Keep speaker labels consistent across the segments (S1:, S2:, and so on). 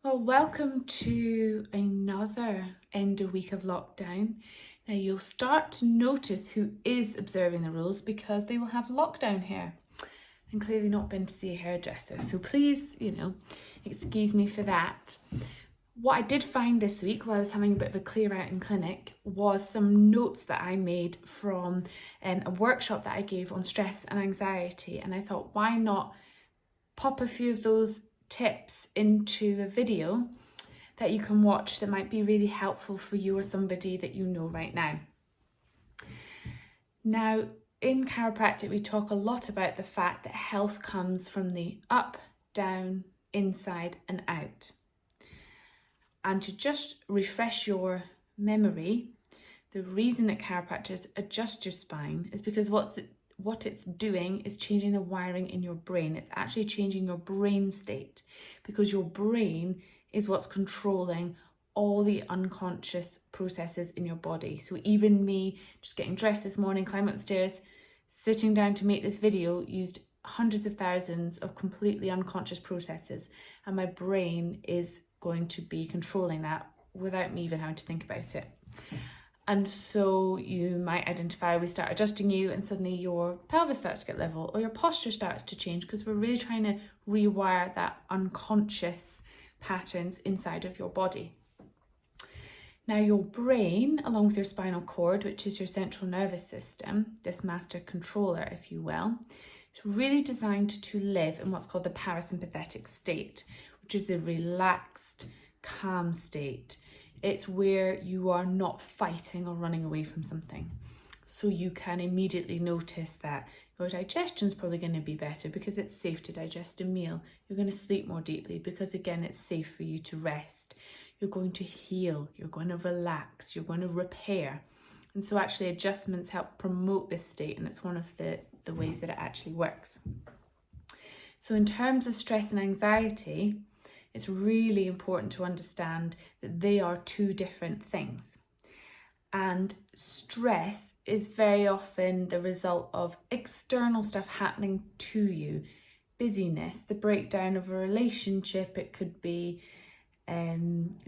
S1: Well, welcome to another end of week of lockdown. Now, you'll start to notice who is observing the rules because they will have lockdown hair and clearly not been to see a hairdresser. So please, excuse me for that. What I did find this week while I was having a bit of a clear out in clinic was some notes that I made from a workshop that I gave on stress and anxiety. And I thought, why not pop a few of those tips into a video that you can watch that might be really helpful for you or somebody that you know right now. Now, in chiropractic, we talk a lot about the fact that health comes from the up, down, inside and out. And to just refresh your memory, the reason that chiropractors adjust your spine is because what it's doing is changing the wiring in your brain. It's actually changing your brain state because your brain is what's controlling all the unconscious processes in your body. So even me just getting dressed this morning, climbing upstairs, sitting down to make this video used hundreds of thousands of completely unconscious processes, and my brain is going to be controlling that without me even having to think about it. And so you might identify, we start adjusting you and suddenly your pelvis starts to get level or your posture starts to change because we're really trying to rewire that unconscious patterns inside of your body. Now your brain, along with your spinal cord, which is your central nervous system, this master controller, if you will, is really designed to live in what's called the parasympathetic state, which is a relaxed, calm state. It's where you are not fighting or running away from something. So you can immediately notice that your digestion is probably going to be better because it's safe to digest a meal. You're going to sleep more deeply because, again, it's safe for you to rest. You're going to heal, you're going to relax, you're going to repair. And so actually adjustments help promote this state, and it's one of the ways that it actually works. So in terms of stress and anxiety, it's really important to understand that they are two different things. And stress is very often the result of external stuff happening to you. Busyness, the breakdown of a relationship, it could be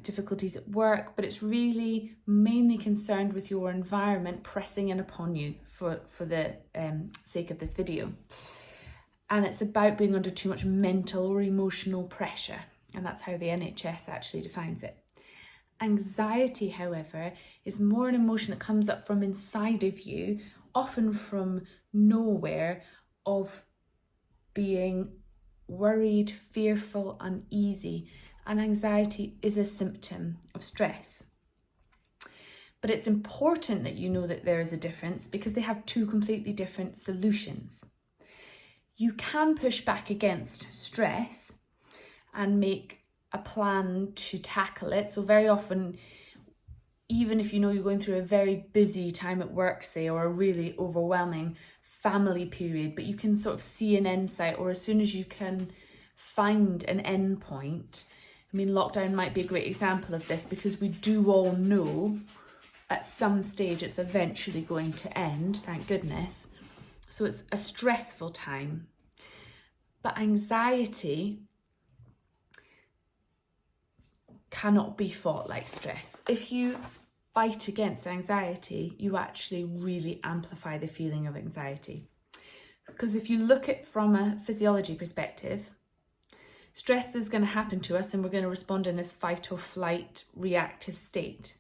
S1: difficulties at work, but it's really mainly concerned with your environment pressing in upon you for the sake of this video. And it's about being under too much mental or emotional pressure. And that's how the NHS actually defines it. Anxiety, however, is more an emotion that comes up from inside of you, often from nowhere, of being worried, fearful, uneasy. And anxiety is a symptom of stress. But it's important that you know that there is a difference because they have two completely different solutions. You can push back against stress and make a plan to tackle it. So very often, even if you know you're going through a very busy time at work, say, or a really overwhelming family period, but you can sort of see an end sight, or as soon as you can find an end point. I mean, lockdown might be a great example of this because we do all know at some stage it's eventually going to end, thank goodness. So it's a stressful time. But anxiety cannot be fought like stress. If you fight against anxiety, you actually really amplify the feeling of anxiety. Because if you look at it from a physiology perspective, stress is going to happen to us and we're going to respond in this fight or flight reactive state.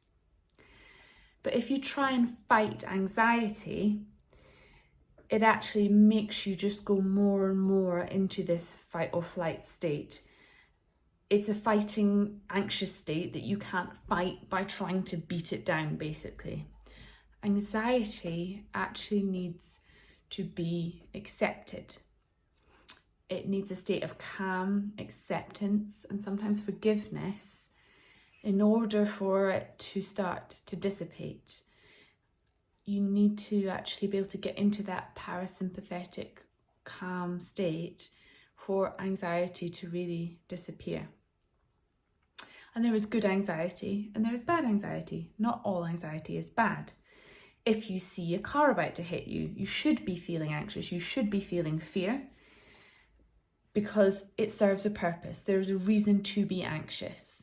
S1: But if you try and fight anxiety, it actually makes you just go more and more into this fight or flight state. It's a fighting, anxious state that you can't fight by trying to beat it down, basically. Anxiety actually needs to be accepted. It needs a state of calm, acceptance, and sometimes forgiveness in order for it to start to dissipate. You need to actually be able to get into that parasympathetic, calm state for anxiety to really disappear. And there is good anxiety and there is bad anxiety. Not all anxiety is bad. If you see a car about to hit you, you should be feeling anxious, you should be feeling fear. because it serves a purpose. There's a reason to be anxious.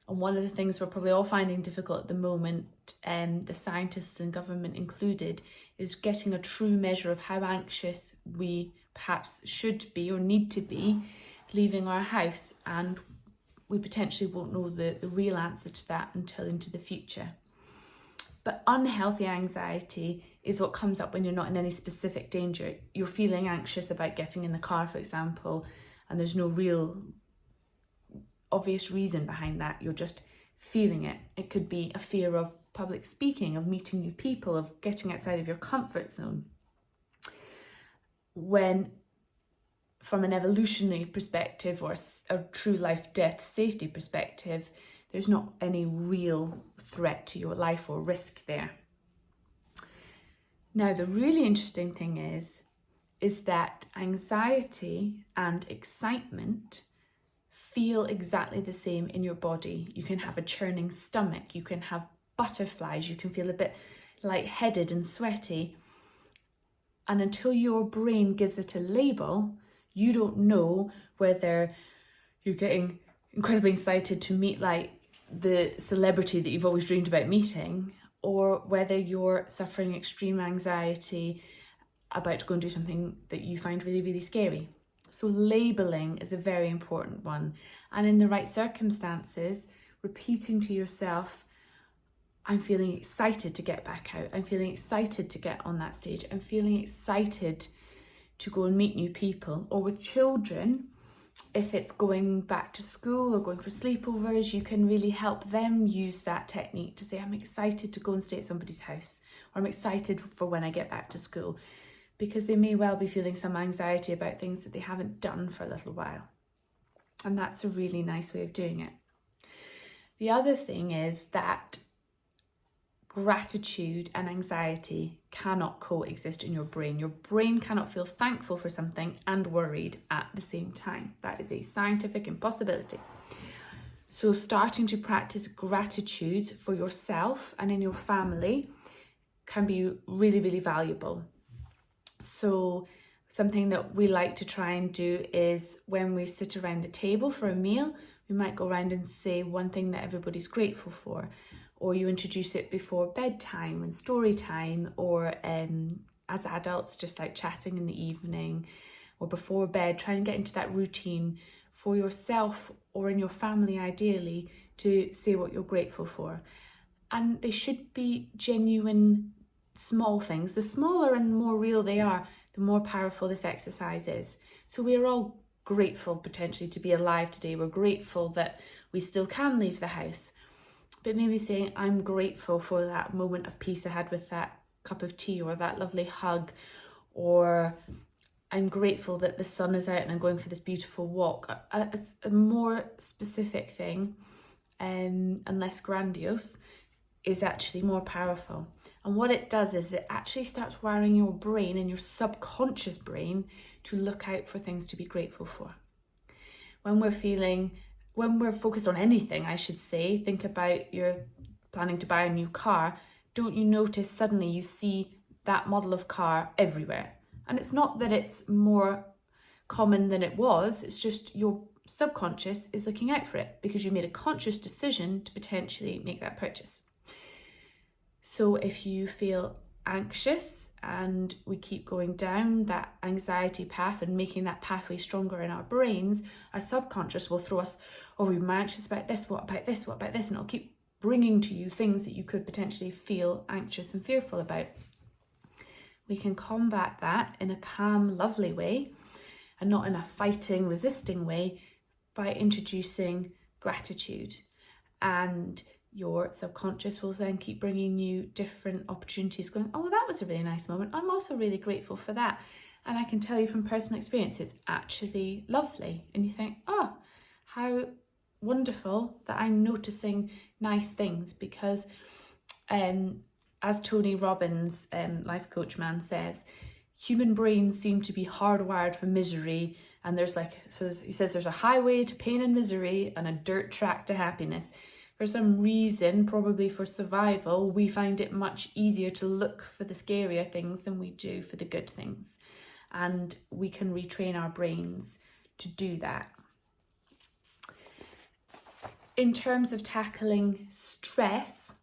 S1: And one of the things we're probably all finding difficult at the moment, the scientists and government included, is getting a true measure of how anxious we perhaps should be or need to be leaving our house. And we potentially won't know the real answer to that until into the future. But unhealthy anxiety is what comes up when you're not in any specific danger. You're feeling anxious about getting in the car, for example, and there's no real obvious reason behind that. You're just feeling it. It could be a fear of public speaking, of meeting new people, of getting outside of your comfort zone. When, from an evolutionary perspective or a true life, death, safety perspective, there's not any real threat to your life or risk there. Now, the really interesting thing is that anxiety and excitement feel exactly the same in your body. You can have a churning stomach, you can have butterflies, you can feel a bit lightheaded and sweaty. And until your brain gives it a label, you don't know whether you're getting incredibly excited to meet the celebrity that you've always dreamed about meeting, or whether you're suffering extreme anxiety about to go and do something that you find really, really scary. So labeling is a very important one. And in the right circumstances, repeating to yourself, I'm feeling excited to get back out. I'm feeling excited to get on that stage. I'm feeling excited to go and meet new people. Or with children, if it's going back to school or going for sleepovers, you can really help them use that technique to say, I'm excited to go and stay at somebody's house, or I'm excited for when I get back to school, because they may well be feeling some anxiety about things that they haven't done for a little while. And that's a really nice way of doing it. The other thing is that gratitude and anxiety cannot coexist in your brain. Your brain cannot feel thankful for something and worried at the same time. That is a scientific impossibility. So starting to practice gratitude for yourself and in your family can be really, really valuable. So something that we like to try and do is when we sit around the table for a meal, we might go around and say one thing that everybody's grateful for. Or you introduce it before bedtime and story time, or as adults, just like chatting in the evening or before bed. Try and get into that routine for yourself or in your family, ideally, to say what you're grateful for. And they should be genuine small things. The smaller and more real they are, the more powerful this exercise is. So we're all grateful potentially to be alive today. We're grateful that we still can leave the house. But maybe saying, I'm grateful for that moment of peace I had with that cup of tea, or that lovely hug, or I'm grateful that the sun is out and I'm going for this beautiful walk. A more specific thing and less grandiose is actually more powerful. And what it does is it actually starts wiring your brain and your subconscious brain to look out for things to be grateful for. When we're focused on anything, I should say, think about you're planning to buy a new car. Don't you notice suddenly you see that model of car everywhere? And it's not that it's more common than it was, it's just your subconscious is looking out for it because you made a conscious decision to potentially make that purchase. So if you feel anxious and we keep going down that anxiety path and making that pathway stronger in our brains, our subconscious will throw us, oh, you're anxious about this, what about this, what about this? And it'll keep bringing to you things that you could potentially feel anxious and fearful about. We can combat that in a calm, lovely way and not in a fighting, resisting way by introducing gratitude. And your subconscious will then keep bringing you different opportunities going, oh, that was a really nice moment. I'm also really grateful for that. And I can tell you from personal experience, it's actually lovely. And you think, oh, how wonderful that I'm noticing nice things, because as Tony Robbins, life coach man, says, human brains seem to be hardwired for misery. And he says there's a highway to pain and misery and a dirt track to happiness. For some reason, probably for survival, we find it much easier to look for the scarier things than we do for the good things. And we can retrain our brains to do that. In terms of tackling stress,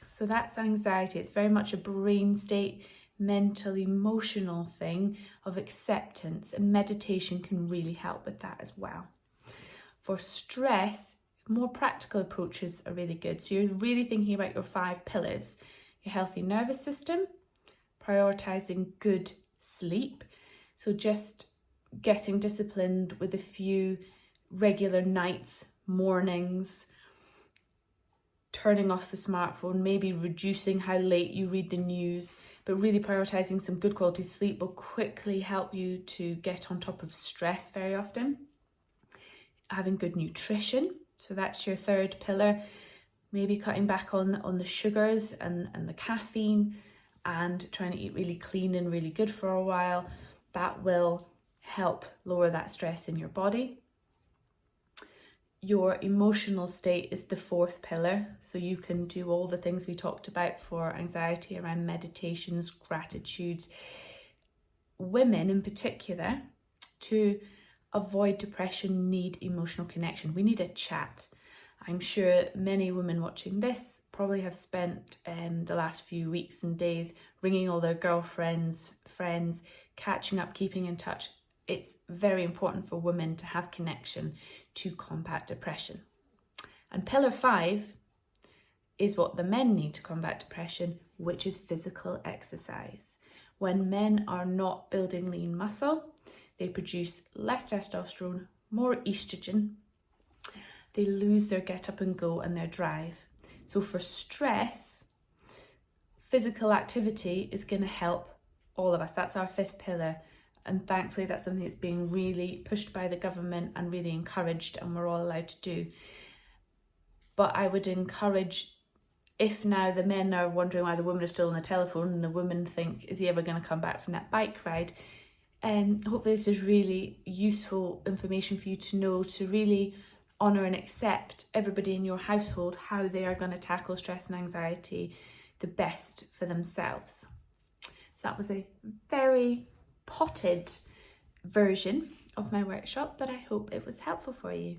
S1: so that's anxiety. It's very much a brain state, mental, emotional thing of acceptance, and meditation can really help with that as well. For stress, more practical approaches are really good. So you're really thinking about your 5 pillars: your healthy nervous system, prioritizing good sleep. So just getting disciplined with a few regular nights, mornings, turning off the smartphone, maybe reducing how late you read the news, but really prioritizing some good quality sleep will quickly help you to get on top of stress very often. Having good nutrition, so that's your 3rd pillar. Maybe cutting back on the sugars and the caffeine, and trying to eat really clean and really good for a while. That will help lower that stress in your body. Your emotional state is the 4th pillar. So you can do all the things we talked about for anxiety around meditations, gratitudes. Women in particular, to avoid depression, need emotional connection. We need a chat. I'm sure many women watching this probably have spent the last few weeks and days ringing all their girlfriends, friends, catching up, keeping in touch. It's very important for women to have connection to combat depression. And pillar 5 is what the men need to combat depression, which is physical exercise. When men are not building lean muscle, they produce less testosterone, more estrogen. They lose their get up and go and their drive. So for stress, physical activity is going to help all of us. That's our 5th pillar. And thankfully, that's something that's being really pushed by the government and really encouraged, and we're all allowed to do. But I would encourage, if now the men are wondering why the women are still on the telephone and the women think, is he ever going to come back from that bike ride? Hopefully this is really useful information for you to know, to really honour and accept everybody in your household, how they are going to tackle stress and anxiety the best for themselves. So that was a very potted version of my workshop, but I hope it was helpful for you.